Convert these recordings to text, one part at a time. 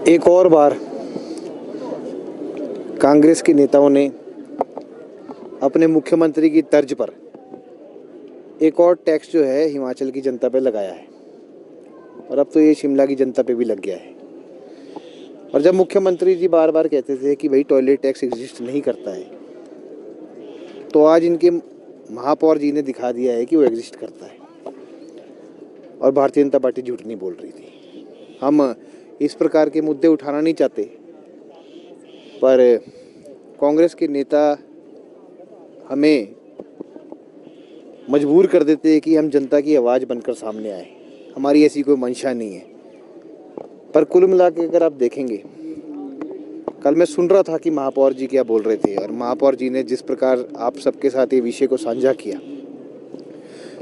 एक और बार कांग्रेस के नेताओं ने अपने मुख्यमंत्री की तर्ज पर एक और टैक्स जो है हिमाचल की जनता पे लगाया है और अब तो ये शिमला की जनता पे भी लग गया है। और जब मुख्यमंत्री जी बार बार कहते थे कि भाई टॉयलेट टैक्स एग्जिस्ट नहीं करता है, तो आज इनके महापौर जी ने दिखा दिया है कि वो एग्जिस्ट करता है और भारतीय जनता पार्टी झूठ नहीं बोल रही थी। हम इस प्रकार के मुद्दे उठाना नहीं चाहते, पर कांग्रेस के नेता हमें मजबूर कर देते हैं कि हम जनता की आवाज़ बनकर सामने आए। हमारी ऐसी कोई मंशा नहीं है। पर कुल मिला के अगर आप देखेंगे, कल मैं सुन रहा था कि महापौर जी क्या बोल रहे थे और महापौर जी ने जिस प्रकार आप सबके साथ ये विषय को साझा किया,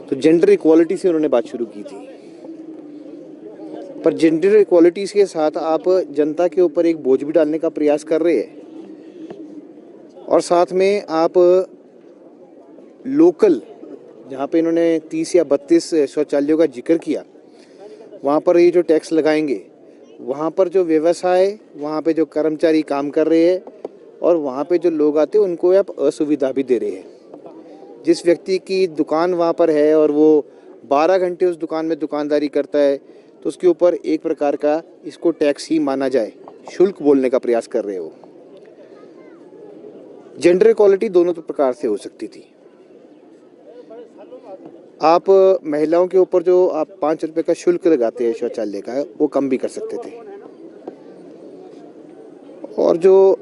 तो जेंडर इक्वालिटी से उन्होंने बात शुरू की थी। पर जेंडर इक्वालिटीज के साथ आप जनता के ऊपर एक बोझ भी डालने का प्रयास कर रहे हैं और साथ में आप लोकल, जहाँ पे इन्होंने 30 या 32 शौचालयों का जिक्र किया, वहाँ पर ये जो टैक्स लगाएंगे, वहाँ पर जो व्यवसाय, वहाँ पे जो कर्मचारी काम कर रहे हैं और वहाँ पे जो लोग आते हैं, उनको आप असुविधा भी दे रहे हैं। जिस व्यक्ति की दुकान वहाँ पर है और वो 12 घंटे उस दुकान में दुकानदारी करता है, तो उसके ऊपर एक प्रकार का इसको टैक्स ही माना जाए, शुल्क बोलने का प्रयास कर रहे हो। जेंडर इक्वालिटी दोनों प्रकार से हो सकती थी। आप महिलाओं के ऊपर जो आप 5 रुपए का शुल्क लगाते हैं शौचालय का, वो कम भी कर सकते थे। और जो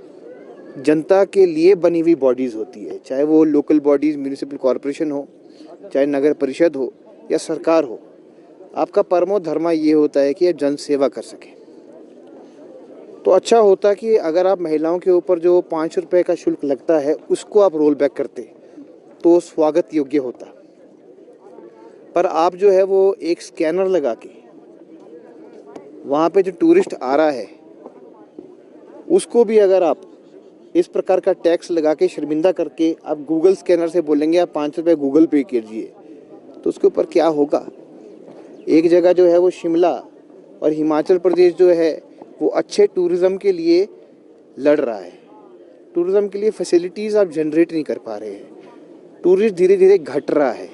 जनता के लिए बनी हुई बॉडीज़ होती है, चाहे वो लोकल बॉडीज़, म्यूनिसिपल कॉरपोरेशन हो, चाहे नगर परिषद हो या सरकार हो, आपका परमो धर्म ये होता है कि आप जन सेवा कर सकें। तो अच्छा होता कि अगर आप महिलाओं के ऊपर जो 5 रुपए का शुल्क लगता है उसको आप रोल बैक करते, तो स्वागत योग्य होता। पर आप जो है वो एक स्कैनर लगा के वहाँ पे जो टूरिस्ट आ रहा है उसको भी अगर आप इस प्रकार का टैक्स लगा के शर्मिंदा करके आप गूगल स्कैनर से बोलेंगे आप 5 रुपये गूगल पे कीजिए, तो उसके ऊपर क्या होगा। एक जगह जो है वो शिमला और हिमाचल प्रदेश जो है वो अच्छे टूरिज़्म के लिए लड़ रहा है। टूरिज़्म के लिए फैसिलिटीज़ आप जनरेट नहीं कर पा रहे हैं। टूरिस्ट धीरे धीरे घट रहा है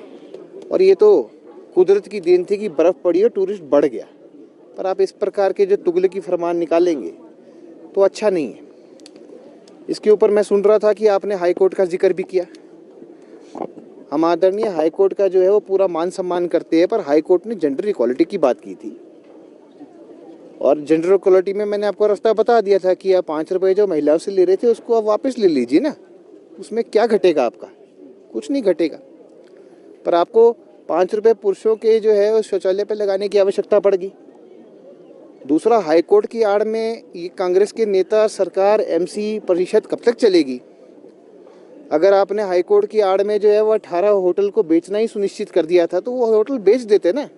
और ये तो कुदरत की देन थी कि बर्फ़ पड़ी और टूरिस्ट बढ़ गया। पर आप इस प्रकार के जो तुगलकी फरमान निकालेंगे तो अच्छा नहीं है। इसके ऊपर मैं सुन रहा था कि आपने हाई कोर्ट का जिक्र भी किया। हम आदरणीय हाई कोर्ट का जो है वो पूरा मान सम्मान करते हैं, पर हाई कोर्ट ने जेंडर इक्वालिटी की बात की थी और जेंडर इक्वालिटी में मैंने आपको रास्ता बता दिया था कि आप 5 रुपये जो महिलाओं से ले रहे थे उसको आप वापस ले लीजिए ना। उसमें क्या घटेगा आपका? कुछ नहीं घटेगा। पर आपको 5 रुपये पुरुषों के जो है उस शौचालय पर लगाने की आवश्यकता पड़ेगी। दूसरा, हाई कोर्ट की आड़ में ये कांग्रेस के नेता, सरकार, एमसी परिषद कब तक चलेगी? अगर आपने हाई कोर्ट की आड़ में जो है वो 18 होटल को बेचना ही सुनिश्चित कर दिया था, तो वो होटल बेच देते ना,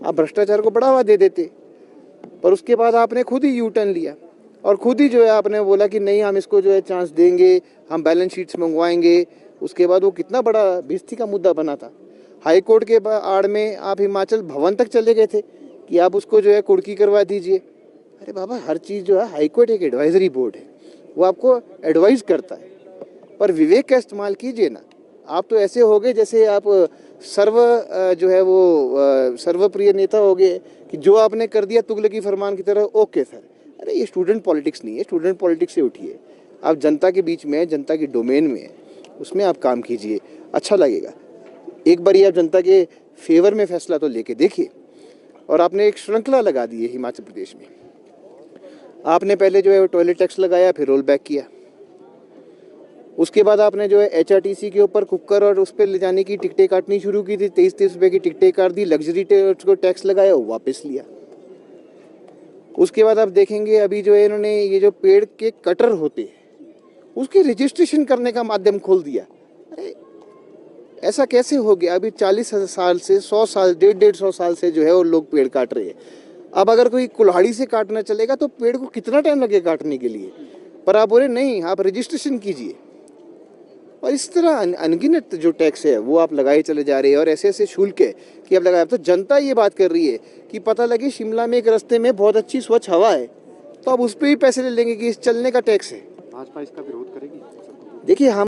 आप भ्रष्टाचार को बढ़ावा दे देते। पर उसके बाद आपने खुद ही यू टर्न लिया और खुद ही जो है आपने बोला कि नहीं, हम इसको जो है चांस देंगे, हम बैलेंस शीट्स मंगवाएंगे। उसके बाद वो कितना बड़ा बेइज्जती का मुद्दा बना था। हाई कोर्ट के आड़ में आप हिमाचल भवन तक चले गए थे कि आप उसको जो है कुर्की करवा दीजिए। अरे बाबा, हर चीज़ जो है, हाई कोर्ट एक एडवाइजरी बोर्ड है, वो आपको एडवाइस करता है, पर विवेक का इस्तेमाल कीजिए ना। आप तो ऐसे हो गए जैसे आप जो है वो सर्वप्रिय नेता हो गए कि जो आपने कर दिया तुगलकी फरमान की तरह, ओके सर। अरे ये स्टूडेंट पॉलिटिक्स नहीं है। स्टूडेंट पॉलिटिक्स से उठिए, आप जनता के बीच में है, जनता की डोमेन में है, उसमें आप काम कीजिए, अच्छा लगेगा। एक बार आप जनता के फेवर में फैसला तो लेके देखिए। और आपने एक श्रृंखला लगा दी है हिमाचल प्रदेश में। आपने पहले जो है टॉयलेट टैक्स लगाया, फिर रोल बैक किया। उसके बाद आपने जो है HRTC के ऊपर कुकर और उस पर ले जाने की टिकटें काटनी शुरू की थी। 23-23 रुपये की टिकटें काट दी। लग्जरी को टैक्स लगाया, वो वापस लिया। उसके बाद आप देखेंगे अभी जो है इन्होंने ये जो पेड़ के कटर होते हैं उसके रजिस्ट्रेशन करने का माध्यम खोल दिया। अरे ऐसा कैसे हो गया? अभी 40 साल से 100 साल, 150 साल से जो है वो लोग पेड़ काट रहे हैं। अब अगर कोई कुल्हाड़ी से काटना चलेगा तो पेड़ को कितना टाइम लगेगा काटने के लिए? पर आप बोले नहीं, आप रजिस्ट्रेशन कीजिए। और इस तरह अनगिनत जो टैक्स है वो आप लगाए चले जा रहे हैं और ऐसे ऐसे शुल्क है कि अब लगाए। तो जनता ये बात कर रही है कि पता लगे शिमला में एक रास्ते में बहुत अच्छी स्वच्छ हवा है, तो आप उस पर भी पैसे ले लेंगे कि इस चलने का टैक्स है। भाजपा इसका विरोध करेगी? देखिए हम